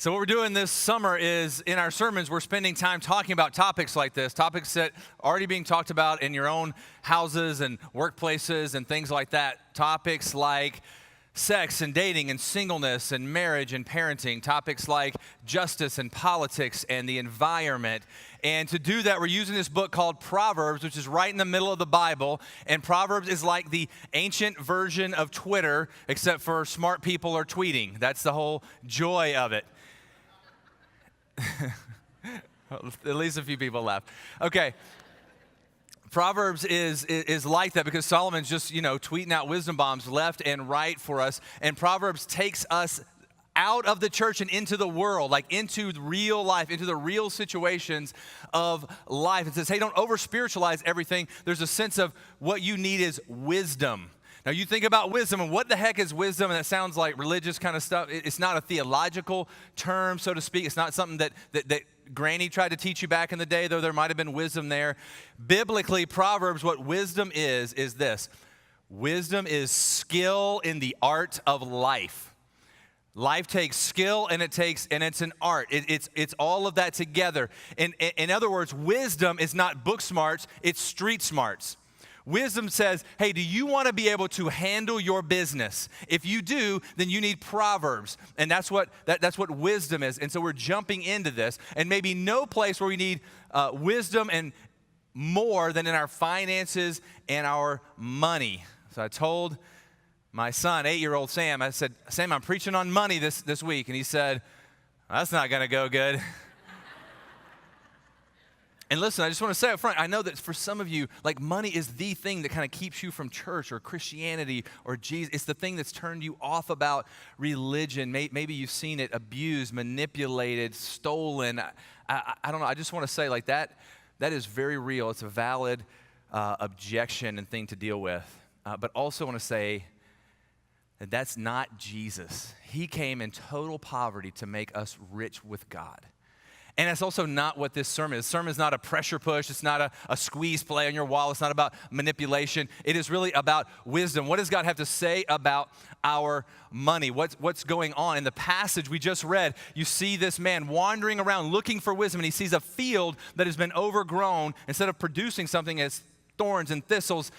So what we're doing this summer is, in our sermons, we're spending time talking about topics like this, topics that are already being talked about in your own houses and workplaces and things like that. Topics like sex and dating and singleness and marriage and parenting. Topics like justice and politics and the environment. And to do that, we're using this book called Proverbs, which is right in the middle of the Bible. And Proverbs is like the ancient version of Twitter, except for smart people are tweeting. That's the whole joy of it. At least a few people laugh. Okay. Proverbs is like that because Solomon's just, tweeting out wisdom bombs left and right for us. And Proverbs takes us out of the church and into the world, like into real life, into the real situations of life. It says, hey, don't over-spiritualize everything. There's a sense of what you need is wisdom. Now, you think about wisdom, and what the heck is wisdom? And that sounds like religious kind of stuff. It's not a theological term, so to speak. It's not something that Granny tried to teach you back in the day, though there might have been wisdom there. Biblically, Proverbs, what wisdom is this. Wisdom is skill in the art of life. Life takes skill, and it's an art. It's all of that together. In other words, wisdom is not book smarts, it's street smarts. Wisdom says, hey, do you want to be able to handle your business? If you do, then you need Proverbs. And that's what wisdom is. And so we're jumping into this. And maybe no place where we need wisdom and more than in our finances and our money. So I told my son, 8-year-old Sam, I said, Sam, I'm preaching on money this week. And he said, that's not going to go good. And listen, I just want to say up front, I know that for some of you, like money is the thing that kind of keeps you from church or Christianity or Jesus. It's the thing that's turned you off about religion. Maybe you've seen it abused, manipulated, stolen. I don't know. I just want to say like that is very real. It's a valid objection and thing to deal with. But also want to say that that's not Jesus. He came in total poverty to make us rich with God. And that's also not what this sermon is. This sermon is not a pressure push. It's not a squeeze play on your wall. It's not about manipulation. It is really about wisdom. What does God have to say about our money? What's going on? In the passage we just read, you see this man wandering around looking for wisdom, and he sees a field that has been overgrown. Instead of producing something as thorns and thistles,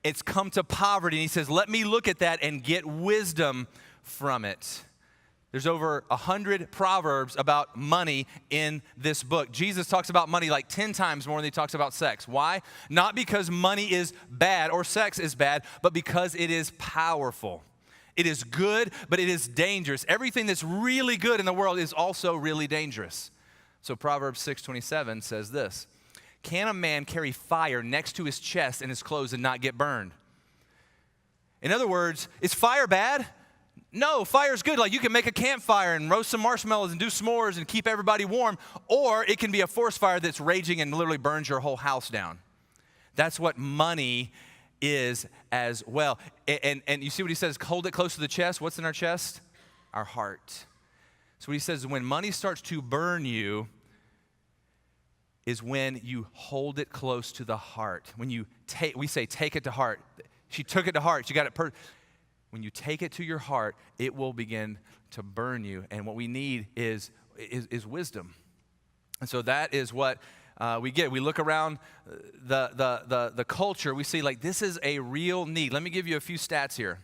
it's come to poverty. And he says, let me look at that and get wisdom from it. There's over 100 proverbs about money in this book. Jesus talks about money like 10 times more than he talks about sex. Why? Not because money is bad or sex is bad, but because it is powerful. It is good, but it is dangerous. Everything that's really good in the world is also really dangerous. So Proverbs 6:27 says this, can a man carry fire next to his chest in his clothes and not get burned? In other words, is fire bad? No, fire's good. Like you can make a campfire and roast some marshmallows and do s'mores and keep everybody warm, or it can be a forest fire that's raging and literally burns your whole house down. That's what money is as well. And you see what he says, hold it close to the chest. What's in our chest? Our heart. So what he says is when money starts to burn you is when you hold it close to the heart. When we say take it to heart. She took it to heart. She got it When you take it to your heart, it will begin to burn you. And what we need is wisdom. And so that is what we get. We look around the culture. We see like this is a real need. Let me give you a few stats here.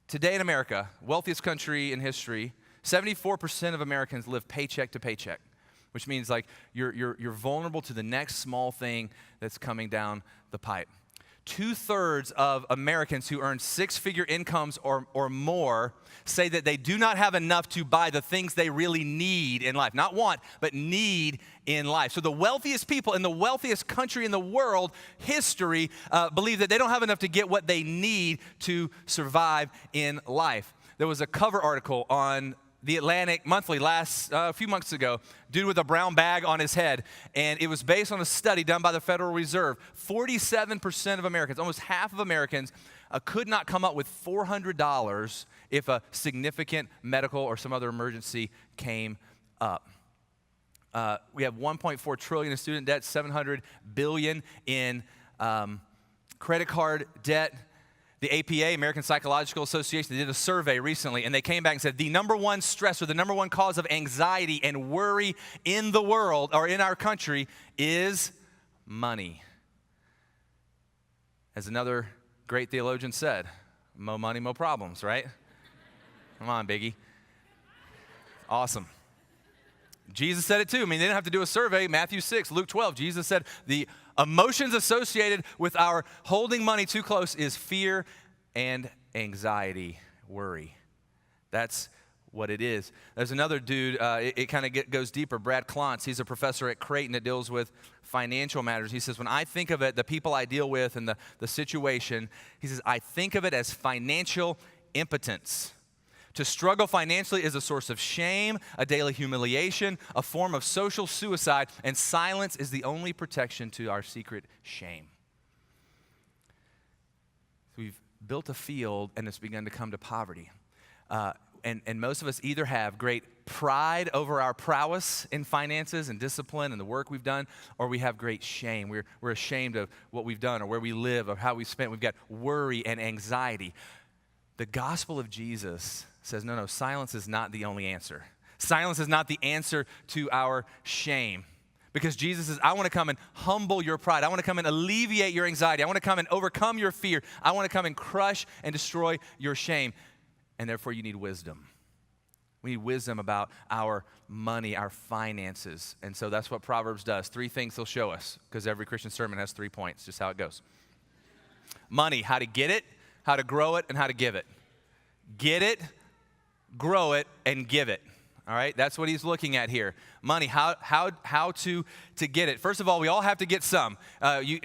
Today in America, wealthiest country in history, 74% of Americans live paycheck to paycheck, which means like you're vulnerable to the next small thing that's coming down the pipe. 2/3 of Americans who earn six-figure incomes or more say that they do not have enough to buy the things they really need in life. Not want, but need in life. So the wealthiest people in the wealthiest country in the world, history, believe that they don't have enough to get what they need to survive in life. There was a cover article on the Atlantic Monthly a few months ago, dude with a brown bag on his head, and it was based on a study done by the Federal Reserve. 47% of Americans, almost half of Americans, could not come up with $400 if a significant medical or some other emergency came up. We have $1.4 trillion in student debt, $700 billion in credit card debt. The APA, American Psychological Association, they did a survey recently, and they came back and said the number one stressor, the number one cause of anxiety and worry in the world or in our country is money. As another great theologian said, mo money, mo problems, right? Come on, Biggie. Awesome. Jesus said it too. I mean, they didn't have to do a survey. Matthew 6, Luke 12. Jesus said the emotions associated with our holding money too close is fear and anxiety, worry. That's what it is. There's another dude, it kind of goes deeper, Brad Klontz. He's a professor at Creighton that deals with financial matters. He says, when I think of it, the people I deal with and the situation, he says, I think of it as financial impotence. To struggle financially is a source of shame, a daily humiliation, a form of social suicide, and silence is the only protection to our secret shame. We've built a field, and it's begun to come to poverty. And most of us either have great pride over our prowess in finances and discipline and the work we've done, or we have great shame. We're ashamed of what we've done or where we live or how we spent. We've got worry and anxiety. The gospel of Jesus says, no, silence is not the only answer. Silence is not the answer to our shame. Because Jesus says, I want to come and humble your pride. I want to come and alleviate your anxiety. I want to come and overcome your fear. I want to come and crush and destroy your shame. And therefore, you need wisdom. We need wisdom about our money, our finances. And so that's what Proverbs does. 3 things he'll show us, because every Christian sermon has 3 points, just how it goes. Money, how to get it, how to grow it, and how to give it. Get it, grow it, and give it. All right, that's what he's looking at here. Money, how to get it. First of all, we all have to get some.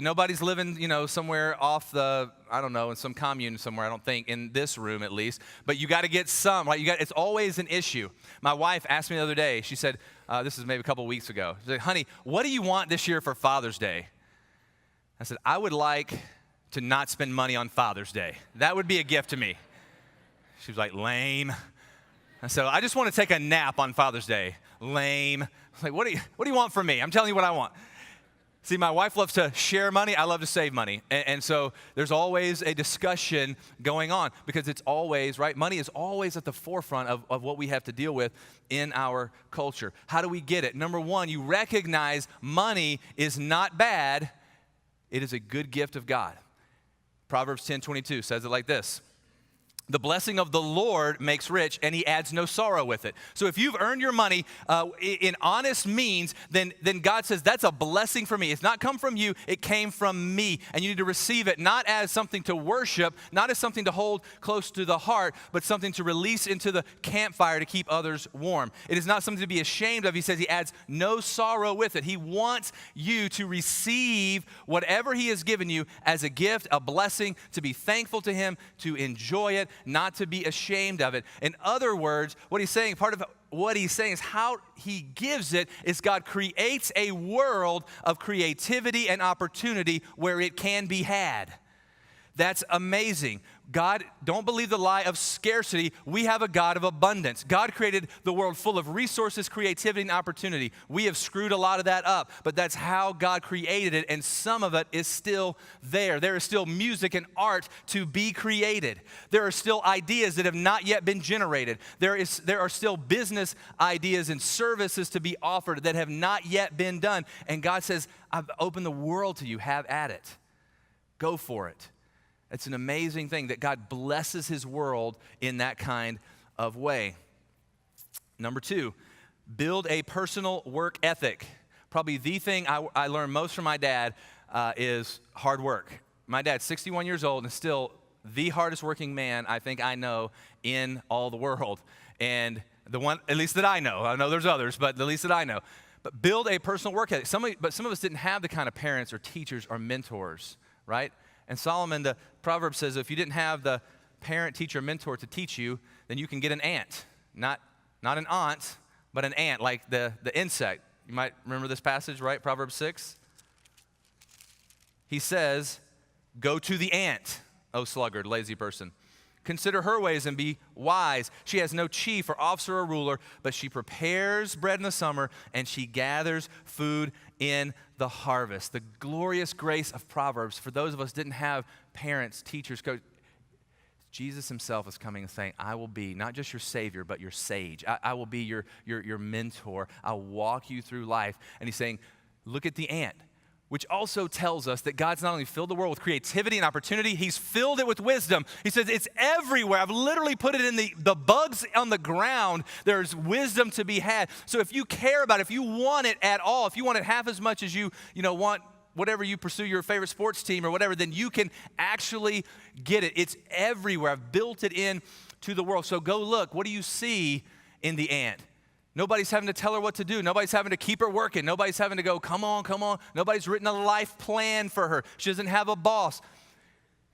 Nobody's living, somewhere off the, I don't know, in some commune somewhere, I don't think, in this room at least. But you got to get some, right? It's always an issue. My wife asked me the other day, she said, this is maybe a couple weeks ago. She said, honey, what do you want this year for Father's Day? I said, I would like to not spend money on Father's Day. That would be a gift to me. She was like, lame. And so I just want to take a nap on Father's Day. Lame. I was like, what do you want from me? I'm telling you what I want. See, my wife loves to share money. I love to save money. And so there's always a discussion going on because it's always, right? Money is always at the forefront of what we have to deal with in our culture. How do we get it? Number one, you recognize money is not bad. It is a good gift of God. Proverbs 10:22 says it like this. The blessing of the Lord makes rich, and he adds no sorrow with it. So if you've earned your money in honest means, then God says, that's a blessing for me. It's not come from you, it came from me. And you need to receive it not as something to worship, not as something to hold close to the heart, but something to release into the campfire to keep others warm. It is not something to be ashamed of. He says he adds no sorrow with it. He wants you to receive whatever he has given you as a gift, a blessing, to be thankful to him, to enjoy it, not to be ashamed of it. In other words, what he's saying, part of what he's saying is how he gives it is God creates a world of creativity and opportunity where it can be had. That's amazing. God, don't believe the lie of scarcity. We have a God of abundance. God created the world full of resources, creativity, and opportunity. We have screwed a lot of that up, but that's how God created it, and some of it is still there. There is still music and art to be created. There are still ideas that have not yet been generated. There are still business ideas and services to be offered that have not yet been done. And God says, I've opened the world to you. Have at it. Go for it. It's an amazing thing that God blesses his world in that kind of way. Number 2, build a personal work ethic. Probably the thing I learned most from my dad is hard work. My dad's 61 years old and still the hardest working man I think I know in all the world. And the one, at least that I know. I know there's others, but the least that I know. But build a personal work ethic. But some of us didn't have the kind of parents or teachers or mentors, right? And Solomon, the Proverbs says, if you didn't have the parent, teacher, mentor to teach you, then you can get an ant. Not an aunt, but an ant, like the insect. You might remember this passage, right? Proverbs 6. He says, go to the ant, O sluggard, lazy person. Consider her ways and be wise. She has no chief or officer or ruler, but she prepares bread in the summer and she gathers food in the harvest. The glorious grace of Proverbs, for those of us who didn't have parents, teachers, coaches, Jesus himself is coming and saying, I will be not just your Savior, but your sage. I will be your mentor. I'll walk you through life. And he's saying, look at the ant, which also tells us that God's not only filled the world with creativity and opportunity, he's filled it with wisdom. He says it's everywhere. I've literally put it in the bugs on the ground. There's wisdom to be had. So if you care about it, if you want it at all, if you want it half as much as you want whatever you pursue, your favorite sports team or whatever, then you can actually get it. It's everywhere. I've built it in to the world. So go look. What do you see in the ant? Nobody's having to tell her what to do. Nobody's having to keep her working. Nobody's having to go, come on, come on. Nobody's written a life plan for her. She doesn't have a boss.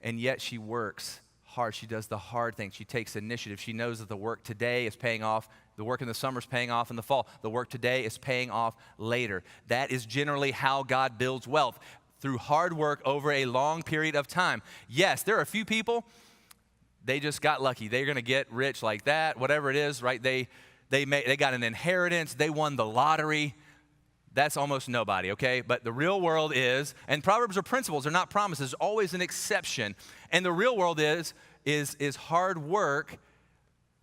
And yet she works hard. She does the hard thing. She takes initiative. She knows that the work today is paying off. The work in the summer is paying off in the fall. The work today is paying off later. That is generally how God builds wealth, through hard work over a long period of time. Yes, there are a few people, they just got lucky. They're going to get rich like that, whatever it is, right? They got an inheritance. They won the lottery. That's almost nobody, okay? But the real world is, and Proverbs are principles, they're not promises, always an exception. And the real world is hard work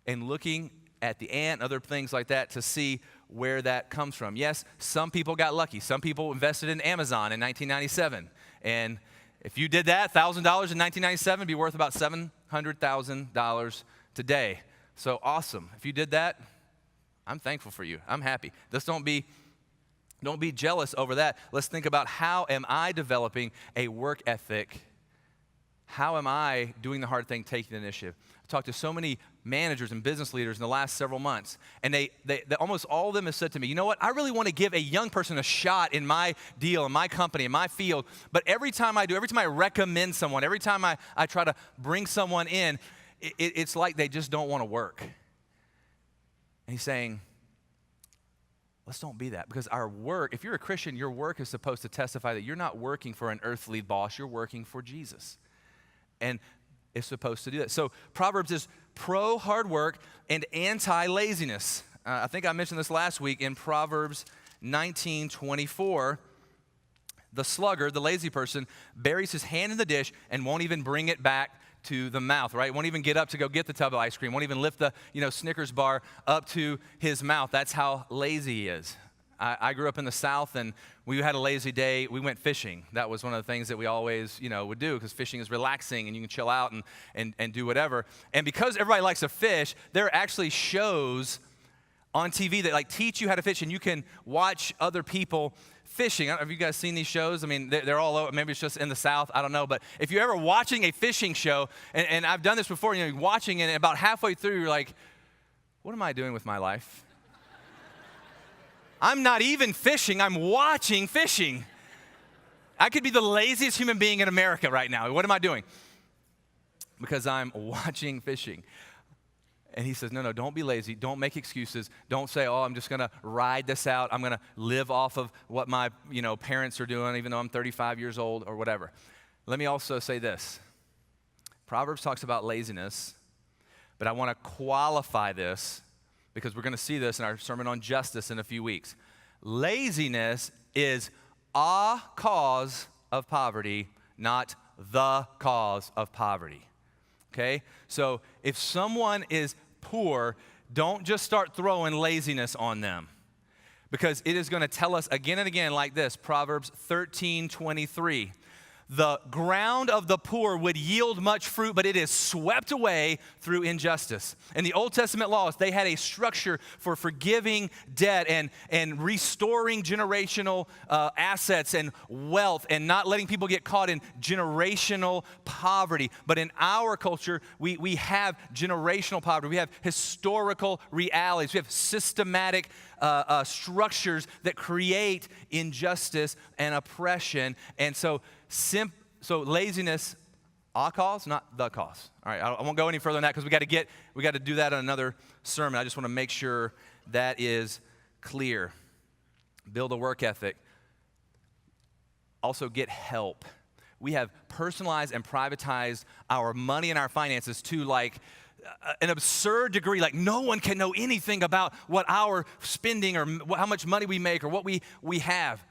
and looking at the ant, other things like that, to see where that comes from. Yes, some people got lucky. Some people invested in Amazon in 1997. And if you did that, $1,000 in 1997 would be worth about $700,000 today. So awesome. If you did that, I'm thankful for you. I'm happy. Just don't be jealous over that. Let's think about, how am I developing a work ethic? How am I doing the hard thing, taking the initiative? I've talked to so many managers and business leaders in the last several months, and they almost all of them have said to me, you know what, I really want to give a young person a shot in my deal, in my company, in my field, but every time I recommend someone, every time I try to bring someone in, it's like they just don't want to work. And he's saying, let's don't be that, because our work, if you're a Christian, your work is supposed to testify that you're not working for an earthly boss, you're working for Jesus. And it's supposed to do that. So Proverbs is pro hard work and anti-laziness. I think I mentioned this last week in Proverbs 19:24. The sluggard, the lazy person, buries his hand in the dish and won't even bring it back to the mouth, right? Won't even get up to go get the tub of ice cream. Won't even lift the, Snickers bar up to his mouth. That's how lazy he is. I grew up in the South, and we had a lazy day. We went fishing. That was one of the things that we always, would do, because fishing is relaxing, and you can chill out and do whatever. And because everybody likes to fish, there are actually shows on TV that teach you how to fish, and you can watch other people fishing. Have you guys seen these shows? I mean, they're all over. Maybe it's just in the South. I don't know. But if you're ever watching a fishing show, and I've done this before, you're watching it, and about halfway through, you're like, what am I doing with my life? I'm not even fishing. I'm watching fishing. I could be the laziest human being in America right now. What am I doing? Because I'm watching fishing. And he says, no, don't be lazy. Don't make excuses. Don't say, I'm just going to ride this out. I'm going to live off of what my, parents are doing, even though I'm 35 years old or whatever. Let me also say this. Proverbs talks about laziness, but I want to qualify this, because we're going to see this in our sermon on justice in a few weeks. Laziness is a cause of poverty, not the cause of poverty. Okay? So if someone is poor, don't just start throwing laziness on them, because it is going to tell us again and again like this, Proverbs 13:23. The ground of the poor would yield much fruit, but it is swept away through injustice. In the Old Testament laws, they had a structure for forgiving debt and restoring generational assets and wealth, and not letting people get caught in generational poverty. But in our culture, we have generational poverty. We have historical realities. We have systematic structures that create injustice and oppression. And so laziness, a cause, not the cause. All right, I won't go any further than that, because we got to do that on another sermon. I just want to make sure that is clear. Build a work ethic. Also get help. We have personalized and privatized our money and our finances to an absurd degree. No one can know anything about what our spending or how much money we make or what we have.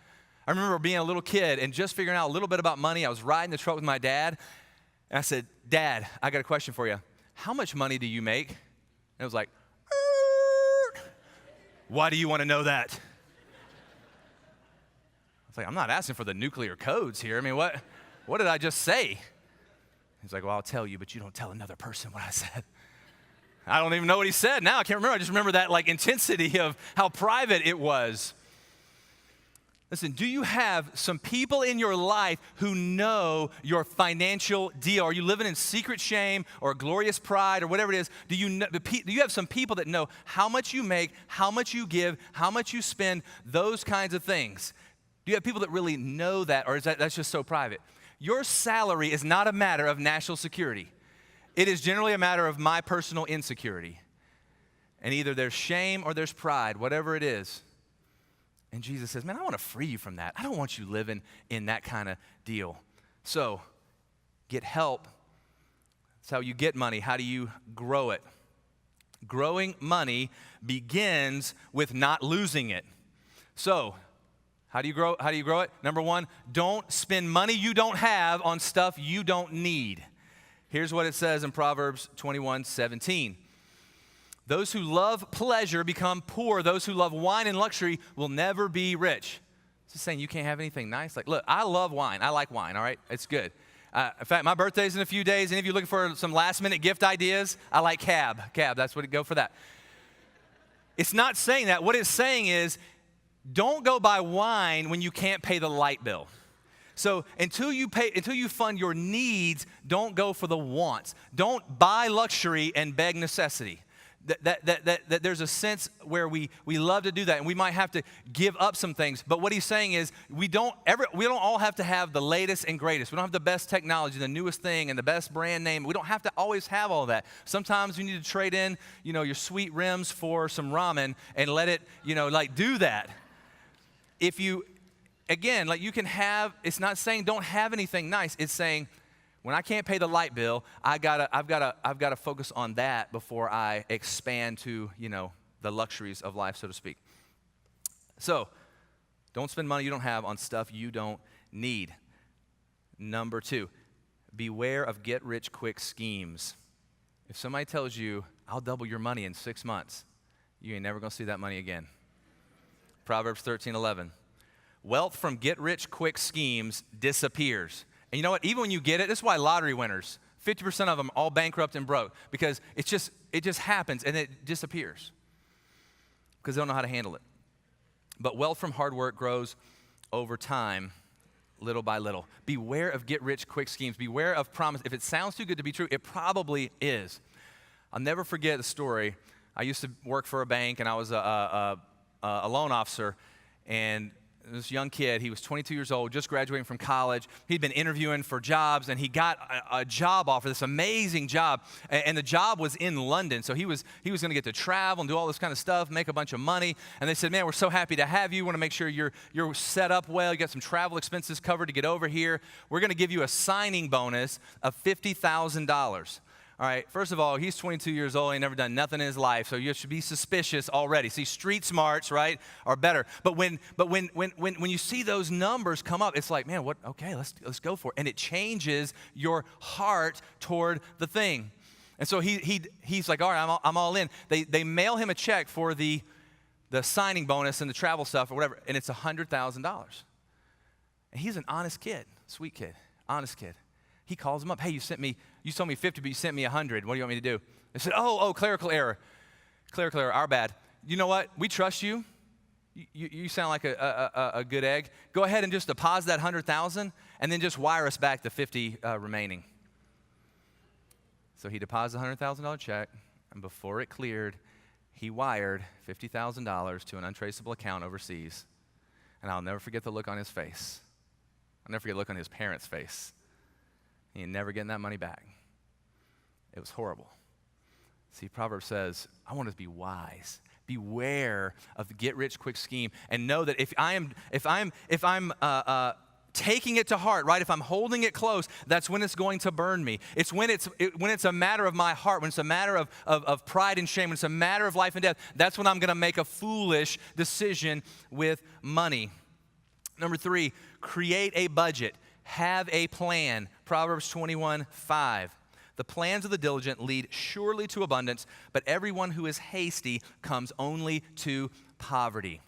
I remember being a little kid and just figuring out a little bit about money. I was riding the truck with my dad, and I said, Dad, I got a question for you. how much money do you make? And it was like, why do you want to know that? I was like, I'm not asking for the nuclear codes here. I mean, what did I just say? He's like, well, I'll tell you, but you don't tell another person what I said. I don't even know what he said now. I can't remember. I just remember that like intensity of how private it was. Listen, do you have some people in your life who know your financial deal? Are you living in secret shame or glorious pride or whatever it is? Do you have some people that know how much you make, how much you give, how much you spend, those kinds of things? Do you have people that really know that, or is that's just so private? Your salary is not a matter of national security. It is generally a matter of my personal insecurity. And either there's shame or there's pride, whatever it is. And Jesus says, man, I want to free you from that. I don't want you living in that kind of deal. So, get help. That's how you get money. How do you grow it? Growing money begins with not losing it. So, how do you grow it? Number one, don't spend money you don't have on stuff you don't need. Here's what it says in Proverbs 21:17. Those who love pleasure become poor. Those who love wine and luxury will never be rich. It's just saying you can't have anything nice. Like, look, I love wine. I like wine, all right? It's good. In fact, my birthday's in a few days. Any of you looking for some last-minute gift ideas? I like Cab. That's what it go for that. It's not saying that. What it's saying is don't go buy wine when you can't pay the light bill. So until you fund your needs, don't go for the wants. Don't buy luxury and beg necessity. That there's a sense where we love to do that, and we might have to give up some things. But what he's saying is we don't all have to have the latest and greatest. We don't have the best technology, the newest thing, and the best brand name. We don't have to always have all that. Sometimes you need to trade in, your sweet rims for some ramen and let it, do that. If you, again, you can have. It's not saying don't have anything nice. It's saying, when I can't pay the light bill, I've got to focus on that before I expand to, the luxuries of life, so to speak. So, don't spend money you don't have on stuff you don't need. Number two, beware of get-rich-quick schemes. If somebody tells you, I'll double your money in 6 months, you ain't never going to see that money again. Proverbs 13:11. Wealth from get-rich-quick schemes disappears. And you know what? Even when you get it, this is why lottery winners, 50% of them all bankrupt and broke, because it just happens and it disappears because they don't know how to handle it. But wealth from hard work grows over time, little by little. Beware of get-rich-quick schemes. Beware of promise. If it sounds too good to be true, it probably is. I'll never forget the story. I used to work for a bank, and I was a loan officer, and this young kid, he was 22 years old, just graduating from college. He'd been interviewing for jobs, and he got a job offer, this amazing job, and the job was in London. So he was going to get to travel and do all this kind of stuff, make a bunch of money. And they said, man, we're so happy to have you. We want to make sure you're set up well. You got some travel expenses covered to get over here. We're going to give you a signing bonus of $50,000. All right, first of all, he's 22 years old. He never done nothing in his life, so you should be suspicious already. See, street smarts, right, are better. But when you see those numbers come up, it's like, man, what? Okay, let's go for it. And it changes your heart toward the thing. And so he's like, all right, I'm all in. They mail him a check for the signing bonus and the travel stuff or whatever, and it's $100,000. And he's an honest kid, sweet kid, honest kid. He calls him up. Hey, you told me 50, but you sent me 100. What do you want me to do? They said, oh, clerical error. Clerical error, our bad. You know what? We trust you. You sound like a good egg. Go ahead and just deposit that 100,000 and then just wire us back the 50 remaining. So he deposited a $100,000 check, and before it cleared, he wired $50,000 to an untraceable account overseas. And I'll never forget the look on his face. I'll never forget the look on his parents' face. He ain't never getting that money back. It was horrible. See, Proverbs says, I want us to be wise. Beware of the get-rich-quick scheme, and know that if I'm taking it to heart, right? If I'm holding it close, that's when it's going to burn me. It's when it's a matter of my heart, when it's a matter of pride and shame, when it's a matter of life and death. That's when I'm going to make a foolish decision with money. Number 3, create a budget. Have a plan. Proverbs 21:5. The plans of the diligent lead surely to abundance, but everyone who is hasty comes only to poverty.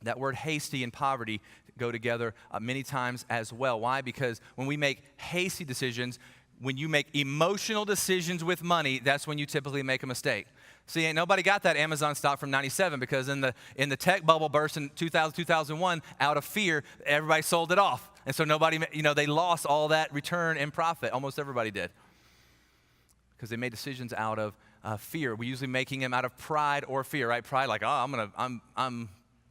That word hasty and poverty go together many times as well. Why? Because when we make hasty decisions, when you make emotional decisions with money, that's when you typically make a mistake. See, ain't nobody got that Amazon stock from 97 because in the tech bubble burst in 2000, 2001, out of fear, everybody sold it off. And so nobody, they lost all that return and profit. Almost everybody did. Because they made decisions out of fear. We're usually making them out of pride or fear, right? Pride, like, I'm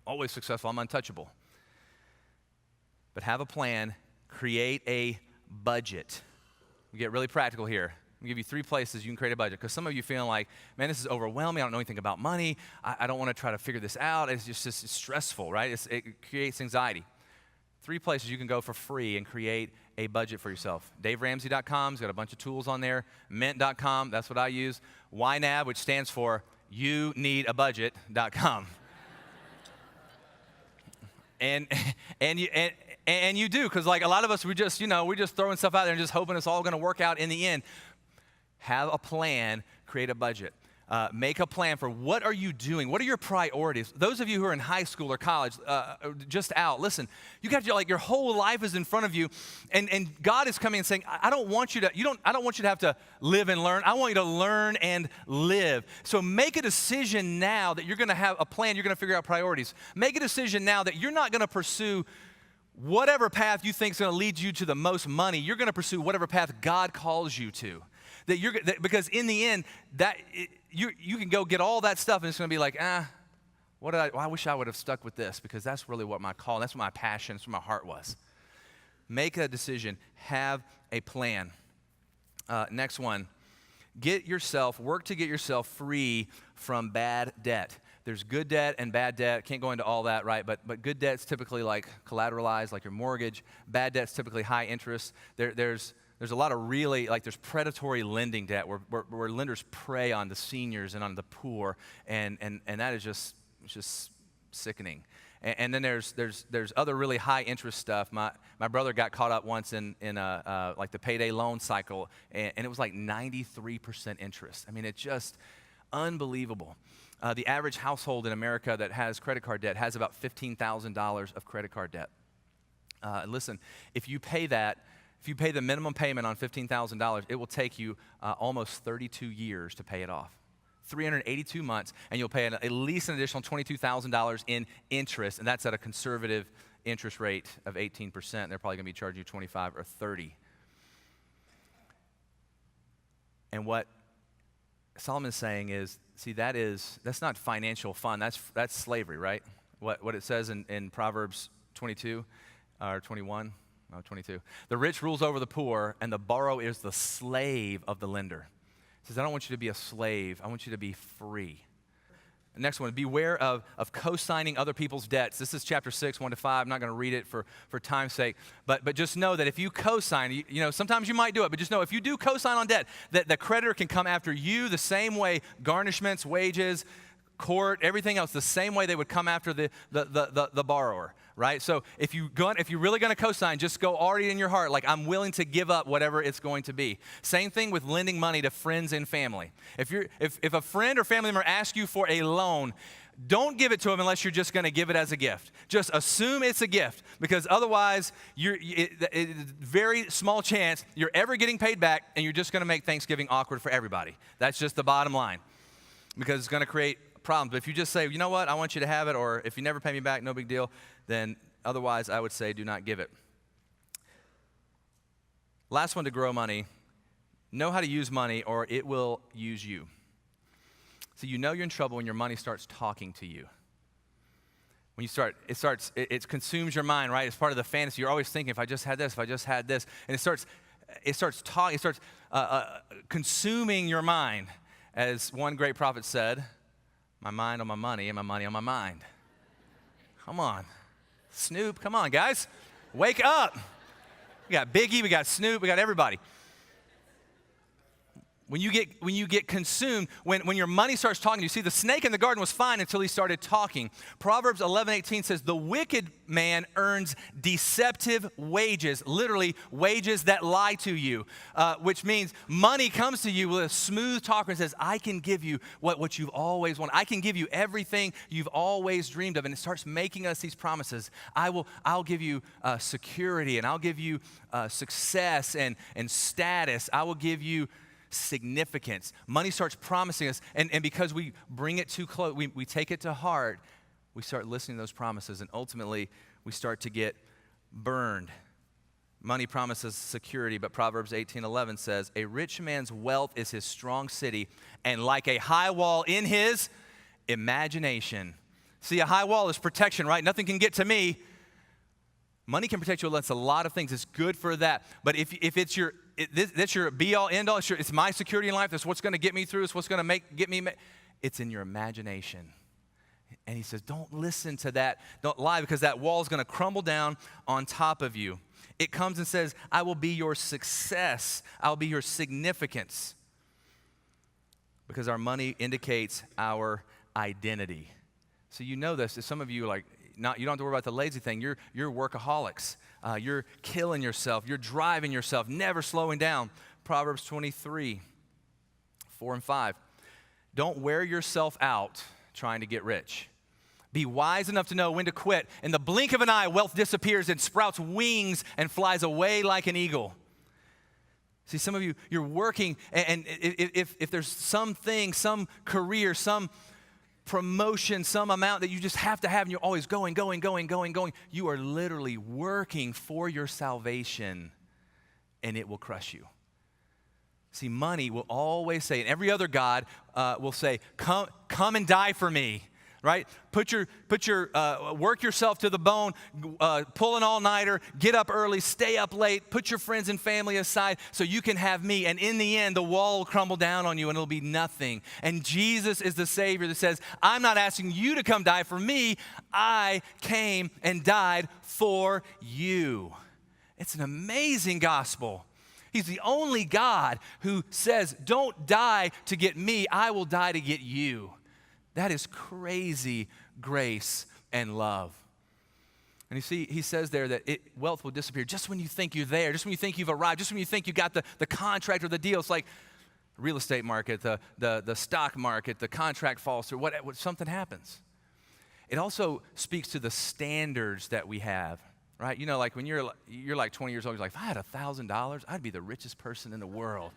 always successful, I'm untouchable. But have a plan, create a budget. We get really practical here. I'll give you 3 places you can create a budget. Because some of you feeling like, man, this is overwhelming. I don't know anything about money. I don't want to try to figure this out. It's just it's stressful, right? It creates anxiety. 3 places you can go for free and create a budget for yourself. DaveRamsey.com's got a bunch of tools on there. Mint.com, that's what I use. YNAB, which stands for You Need a Budget.com. And you do, because like a lot of us, we're just throwing stuff out there and just hoping it's all going to work out in the end. Have a plan, create a budget. Make a plan for what are you doing? What are your priorities? Those of you who are in high school or college, just out, listen, you got your whole life is in front of you, and God is coming and saying, I don't want you to have to live and learn. I want you to learn and live. So make a decision now that you're going to have a plan. You're going to figure out priorities. Make a decision now that you're not going to pursue whatever path you think is going to lead you to the most money. You're going to pursue whatever path God calls you to. Because in the end, you can go get all that stuff and it's going to be like, I wish I would have stuck with this because that's really what my call, that's what my passion, that's what my heart was. Make a decision. Have a plan. Next one, work to get yourself free from bad debt. There's good debt and bad debt. Can't go into all that, right? But good debt's typically like collateralized, like your mortgage. Bad debt's typically high interest. There's a lot of really, there's predatory lending debt where lenders prey on the seniors and on the poor, and that is just sickening. And then there's other really high interest stuff. My brother got caught up once in the payday loan cycle, and it was like 93% interest. I mean, it's just unbelievable. The average household in America that has credit card debt has about $15,000 of credit card debt. Listen, if you pay the minimum payment on $15,000, it will take you almost 32 years to pay it off. 382 months, and you'll pay at least an additional $22,000 in interest, and that's at a conservative interest rate of 18%. They're probably going to be charging you 25 or 30. And what Solomon's saying is, see, that's not financial fun. That's slavery, right? What it says in Proverbs 22 or 21. No, 22. The rich rules over the poor, and the borrower is the slave of the lender. He says, I don't want you to be a slave. I want you to be free. The next one, beware of co-signing other people's debts. This is chapter 6, 1-5. I'm not going to read it for time's sake. But just know that if you co-sign, sometimes you might do it, but just know if you do co-sign on debt, that the creditor can come after you the same way, garnishments, wages, court, everything else, the same way they would come after the borrower, right? So if you're really going to co-sign, just go already in your heart, like I'm willing to give up whatever it's going to be. Same thing with lending money to friends and family. If a friend or family member asks you for a loan, don't give it to them unless you're just going to give it as a gift. Just assume it's a gift, because otherwise, very small chance you're ever getting paid back, and you're just going to make Thanksgiving awkward for everybody. That's just the bottom line, because it's going to create problems. But if you just say, you know what, I want you to have it, or if you never pay me back, no big deal, then otherwise I would say do not give it. Last one to grow money, know how to use money or it will use you. So you know you're in trouble when your money starts talking to you. When it consumes your mind, right? It's part of the fantasy. You're always thinking, if I just had this, and it starts consuming your mind. As one great prophet said, my mind on my money and my money on my mind. Come on. Snoop, come on, guys. Wake up. We got Biggie, we got Snoop, we got everybody. When you get consumed, when your money starts talking, you see the snake in the garden was fine until he started talking. Proverbs 11:18 says, the wicked man earns deceptive wages, literally wages that lie to you, which means money comes to you with a smooth talker and says, I can give you what you've always wanted. I can give you everything you've always dreamed of. And it starts making us these promises. I'll give you security, and I'll give you success and status. I will give you significance. Money starts promising us, and because we bring it too close, we take it to heart, we start listening to those promises, and ultimately we start to get burned. Money promises security, but Proverbs 18:11 says, a rich man's wealth is his strong city, and like a high wall in his imagination. See, a high wall is protection, right? Nothing can get to me. Money can protect you against a lot of things. It's good for that. But if it's that's your be-all, end-all, it's my security in life, that's what's going to get me through, it's what's going to get me, it's in your imagination. And he says, don't listen to that. Don't lie, because that wall is going to crumble down on top of you. It comes and says, I will be your success. I'll be your significance. Because our money indicates our identity. So you know this. Some of you are like, you don't have to worry about the lazy thing. You're workaholics. You're killing yourself. You're driving yourself, never slowing down. Proverbs 23:4-5. Don't wear yourself out trying to get rich. Be wise enough to know when to quit. In the blink of an eye, wealth disappears and sprouts wings and flies away like an eagle. See, some of you, you're working, and if there's something, some career, some promotion, some amount that you just have to have, and you're always going, you are literally working for your salvation, and it will crush you. See, money will always say, and every other god will say, come and die for me. Right? Put your work yourself to the bone, pull an all-nighter, get up early, stay up late, put your friends and family aside so you can have me. And in the end, the wall will crumble down on you and it'll be nothing. And Jesus is the Savior that says, I'm not asking you to come die for me. I came and died for you. It's an amazing gospel. He's the only God who says, don't die to get me. I will die to get you. That is crazy grace and love. And you see, he says there that wealth will disappear just when you think you're there, just when you think you've arrived, just when you think you got the contract or the deal. It's like real estate market, the stock market, the contract falls through, what something happens. It also speaks to the standards that we have, right? You know, like when you're like 20 years old, you're like, if I had $1,000, I'd be the richest person in the world.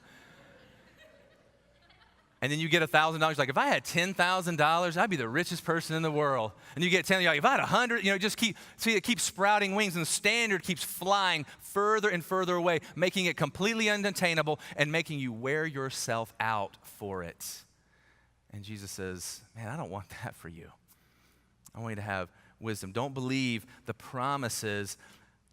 And then you get $1,000, like, if I had $10,000, I'd be the richest person in the world. And you get 10, you're like, if I had 100, it keeps sprouting wings, and the standard keeps flying further and further away, making it completely unattainable and making you wear yourself out for it. And Jesus says, man, I don't want that for you. I want you to have wisdom. Don't believe the promises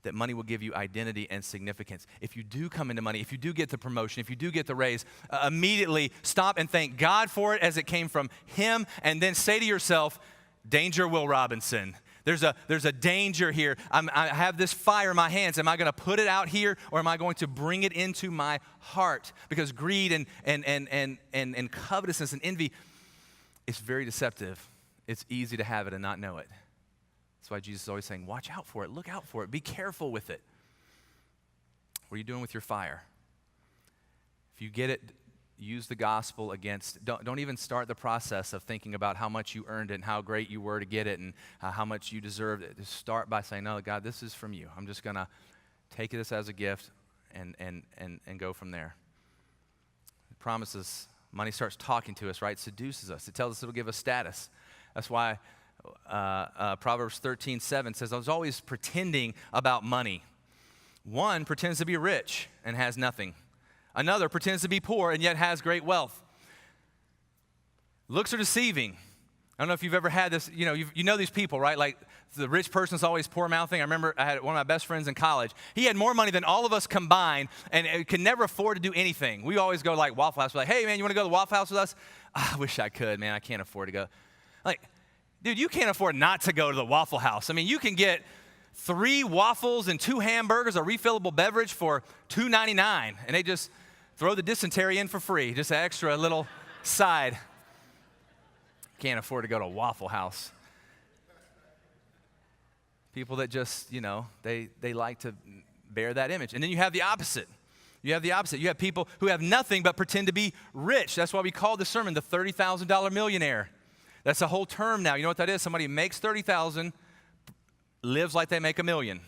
that money will give you identity and significance. If you do come into money, if you do get the promotion, if you do get the raise, immediately stop and thank God for it as it came from Him, and then say to yourself, danger, Will Robinson. There's a danger here. I have this fire in my hands. Am I going to put it out here, or am I going to bring it into my heart? Because greed and covetousness and envy, it's very deceptive. It's easy to have it and not know it. That's why Jesus is always saying, watch out for it, look out for it, be careful with it. What are you doing with your fire? If you get it, use the gospel against, don't even start the process of thinking about how much you earned it and how great you were to get it and how much you deserved it. Just start by saying, no, God, this is from you. I'm just going to take this as a gift and go from there. It promises, money starts talking to us, right? It seduces us. It tells us it'll give us status. That's why Proverbs 13:7 says, I was always pretending about money. One pretends to be rich and has nothing. Another pretends to be poor and yet has great wealth. Looks are deceiving. I don't know if you've ever had this, you know these people, right? Like the rich person's always poor-mouthing. I remember I had one of my best friends in college. He had more money than all of us combined and could never afford to do anything. We always go like Waffle House. We're like, hey, man, you want to go to the Waffle House with us? I wish I could, man. I can't afford to go. Like, dude, you can't afford not to go to the Waffle House. I mean, you can get 3 waffles and 2 hamburgers, a refillable beverage for $2.99. And Throw the dysentery in for free, just an extra little side. Can't afford to go to Waffle House. People that just, they like to bear that image. And then you have the opposite. You have people who have nothing but pretend to be rich. That's why we call this sermon the $30,000 millionaire. That's a whole term now. You know what that is? Somebody who makes $30,000, lives like they make $1 million.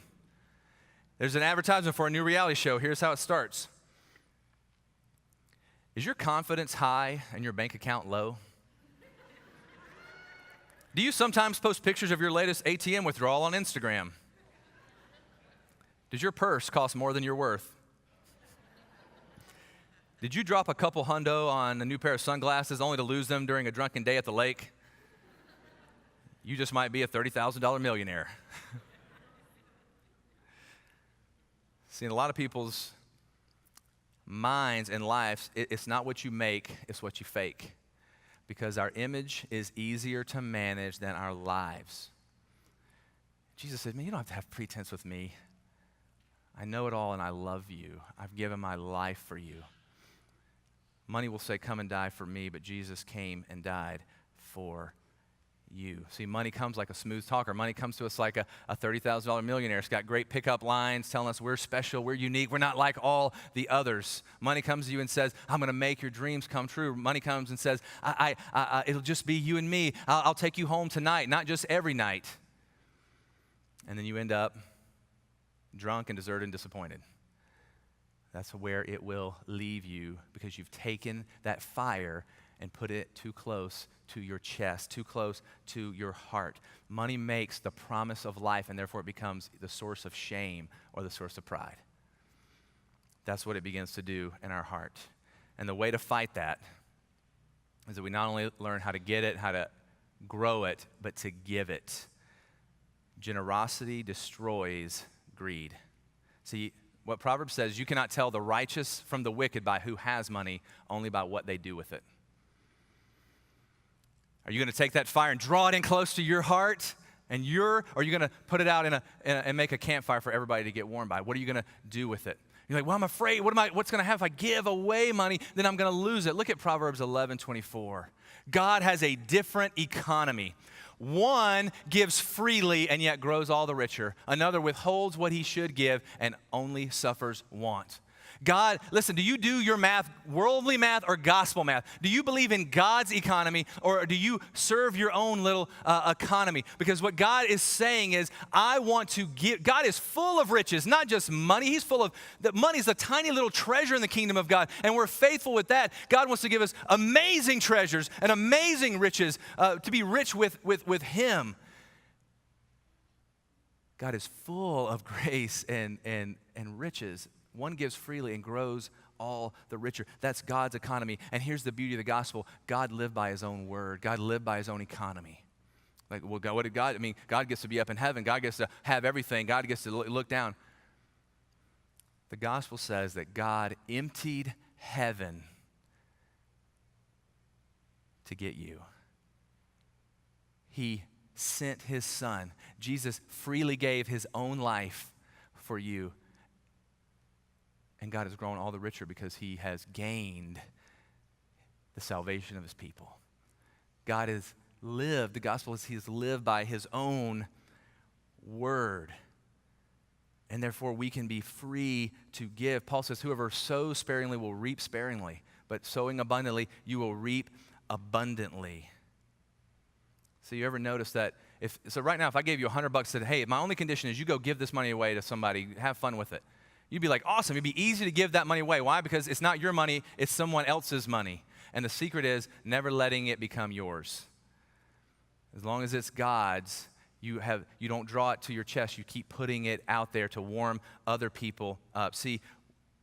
There's an advertisement for a new reality show. Here's how it starts. Is your confidence high and your bank account low? Do you sometimes post pictures of your latest ATM withdrawal on Instagram? Does your purse cost more than you're worth? Did you drop a couple hundo on a new pair of sunglasses only to lose them during a drunken day at the lake? You just might be a $30,000 millionaire. See, in a lot of people's minds and lives, it's not what you make, it's what you fake. Because our image is easier to manage than our lives. Jesus said, man, you don't have to have pretense with me. I know it all and I love you. I've given my life for you. Money will say, come and die for me, but Jesus came and died for you. See, money comes like a smooth talker. Money comes to us like a $30,000 millionaire. It's got great pickup lines telling us we're special, we're unique, we're not like all the others. Money comes to you and says, I'm going to make your dreams come true. Money comes and says, it'll just be you and me. I'll take you home tonight, not just every night. And then you end up drunk and deserted and disappointed. That's where it will leave you because you've taken that fire and put it too close to your chest, too close to your heart. Money makes the promise of life, and therefore it becomes the source of shame or the source of pride. That's what it begins to do in our heart. And the way to fight that is that we not only learn how to get it, how to grow it, but to give it. Generosity destroys greed. See, what Proverbs says, you cannot tell the righteous from the wicked by who has money, only by what they do with it. Are you going to take that fire and draw it in close to your heart, or are you going to put it out and make a campfire for everybody to get warm by? What are you going to do with it? You're like, well, I'm afraid. What's going to happen if I give away money? Then I'm going to lose it. Look at Proverbs 11:24. God has a different economy. One gives freely and yet grows all the richer. Another withholds what he should give and only suffers want. God, listen, do you do your math, worldly math or gospel math? Do you believe in God's economy or do you serve your own little economy? Because what God is saying is, I want to give. God is full of riches, not just money. He's full of, money is a tiny little treasure in the kingdom of God, and we're faithful with that. God wants to give us amazing treasures and amazing riches to be rich with Him. God is full of grace and riches. One gives freely and grows all the richer. That's God's economy. And here's the beauty of the gospel. God lived by His own word. God lived by His own economy. Like, well, God, what did God, God gets to be up in heaven. God gets to have everything. God gets to look down. The gospel says that God emptied heaven to get you. He sent His Son. Jesus freely gave His own life for you. And God has grown all the richer because He has gained the salvation of His people. God has lived, the gospel is He has lived by His own word. And therefore we can be free to give. Paul says, whoever sows sparingly will reap sparingly, but sowing abundantly, you will reap abundantly. So you ever notice that? So right now, if I gave you $100, said, hey, my only condition is you go give this money away to somebody, have fun with it. You'd be like, awesome. It'd be easy to give that money away. Why? Because it's not your money, it's someone else's money. And the secret is never letting it become yours. As long as it's God's, you don't draw it to your chest. You keep putting it out there to warm other people up. See,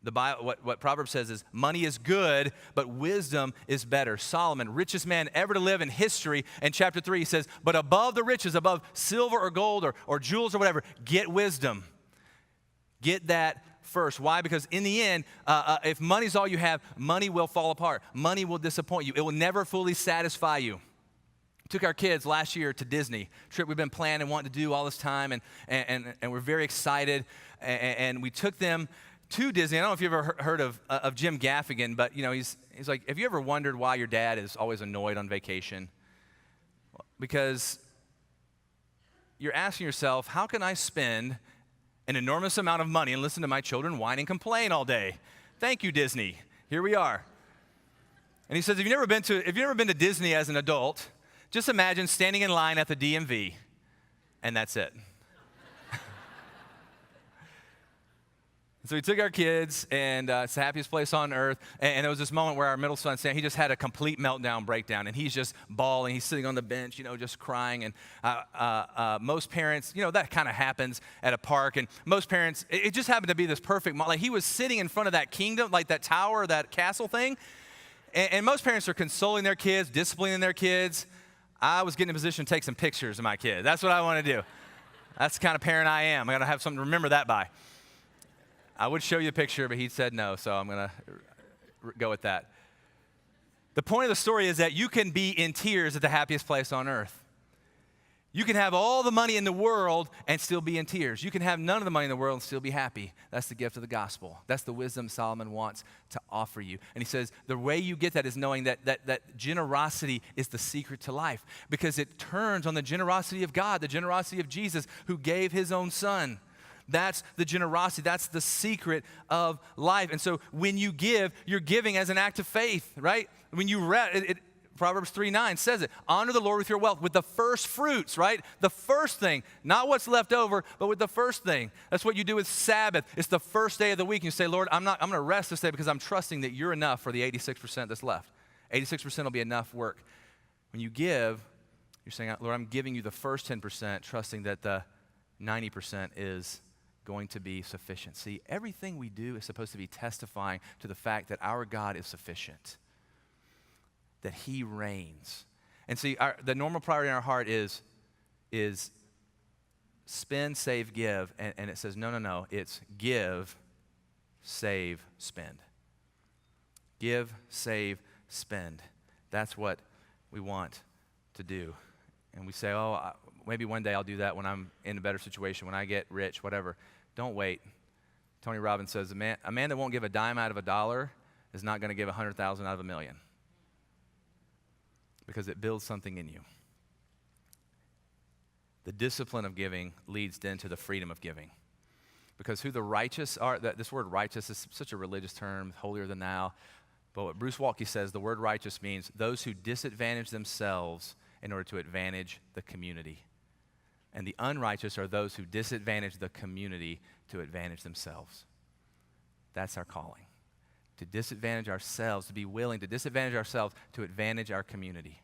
the Bible, what Proverbs says is money is good, but wisdom is better. Solomon, richest man ever to live in history, in chapter 3, he says, but above the riches, above silver or gold or jewels or whatever, get wisdom. Get that first. Why? Because in the end, if money's all you have, money will fall apart. Money will disappoint you. It will never fully satisfy you. Took our kids last year to Disney, trip we've been planning and wanting to do all this time, and we're very excited. And we took them to Disney. I don't know if you've ever heard of Jim Gaffigan, but he's like, have you ever wondered why your dad is always annoyed on vacation? Because you're asking yourself, how can I spend an enormous amount of money and listen to my children whine and complain all day? Thank you, Disney. Here we are. And he says, if you've never been to Disney as an adult, just imagine standing in line at the DMV, and that's it. So we took our kids, and it's the happiest place on earth. And there was this moment where our middle son, Sam, he just had a complete meltdown breakdown, and he's just bawling. He's sitting on the bench, just crying. And most parents, that kind of happens at a park. And most parents, it just happened to be this perfect moment. Like he was sitting in front of that kingdom, like that tower, that castle thing. And most parents are consoling their kids, disciplining their kids. I was getting in a position to take some pictures of my kid. That's what I want to do. That's the kind of parent I am. I got to have something to remember that by. I would show you a picture, but he said no, so I'm going to go with that. The point of the story is that you can be in tears at the happiest place on earth. You can have all the money in the world and still be in tears. You can have none of the money in the world and still be happy. That's the gift of the gospel. That's the wisdom Solomon wants to offer you. And he says the way you get that is knowing that generosity is the secret to life, because it turns on the generosity of God, the generosity of Jesus, who gave his own son. That's the generosity. That's the secret of life. And so when you give, you're giving as an act of faith, right? When you read Proverbs 3:9 says it. Honor the Lord with your wealth, with the first fruits, right? The first thing, not what's left over, but with the first thing. That's what you do with Sabbath. It's the first day of the week. And you say, Lord, I'm going to rest this day because I'm trusting that you're enough for the 86% that's left. 86% will be enough work. When you give, you're saying, Lord, I'm giving you the first 10%, trusting that the 90% is going to be sufficient. See, everything we do is supposed to be testifying to the fact that our God is sufficient, that he reigns. And see, the normal priority in our heart is spend, save, give. And it says, no. It's give, save, spend. Give, save, spend. That's what we want to do. And we say, maybe one day I'll do that when I'm in a better situation, when I get rich, whatever. Don't wait. Tony Robbins says, a man that won't give a dime out of a dollar is not going to give 100,000 out of a million, because it builds something in you. The discipline of giving leads then to the freedom of giving. Because who the righteous are, this word righteous is such a religious term, holier than thou. But what Bruce Waltke says, the word righteous means those who disadvantage themselves in order to advantage the community. And the unrighteous are those who disadvantage the community to advantage themselves. That's our calling. To disadvantage ourselves, to be willing to disadvantage ourselves to advantage our community.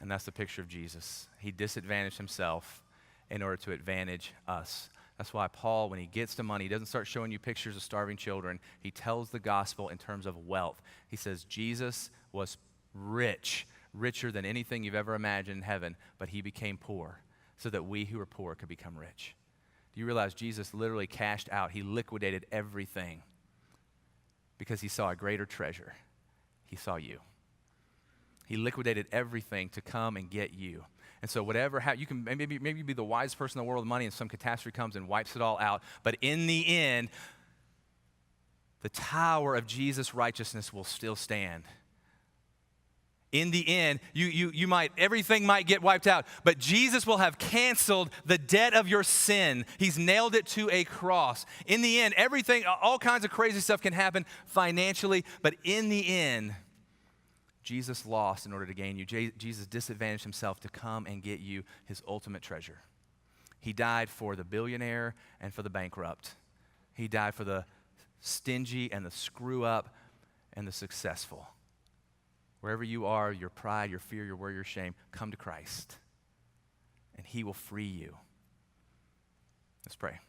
And that's the picture of Jesus. He disadvantaged himself in order to advantage us. That's why Paul, when he gets to money, he doesn't start showing you pictures of starving children. He tells the gospel in terms of wealth. He says Jesus was rich, richer than anything you've ever imagined in heaven, but he became poor so that we who are poor could become rich. Do you realize Jesus literally cashed out? He liquidated everything because he saw a greater treasure. He saw you. He liquidated everything to come and get you. And so you can maybe be the wisest person in the world with money, and some catastrophe comes and wipes it all out. But in the end, the tower of Jesus' righteousness will still stand. In the end, everything might get wiped out, but Jesus will have canceled the debt of your sin. He's nailed it to a cross. In the end, all kinds of crazy stuff can happen financially, but in the end, Jesus lost in order to gain you. Jesus disadvantaged himself to come and get you his ultimate treasure. He died for the billionaire and for the bankrupt. He died for the stingy and the screw up and the successful. Wherever you are, your pride, your fear, your worry, your shame, come to Christ, and he will free you. Let's pray.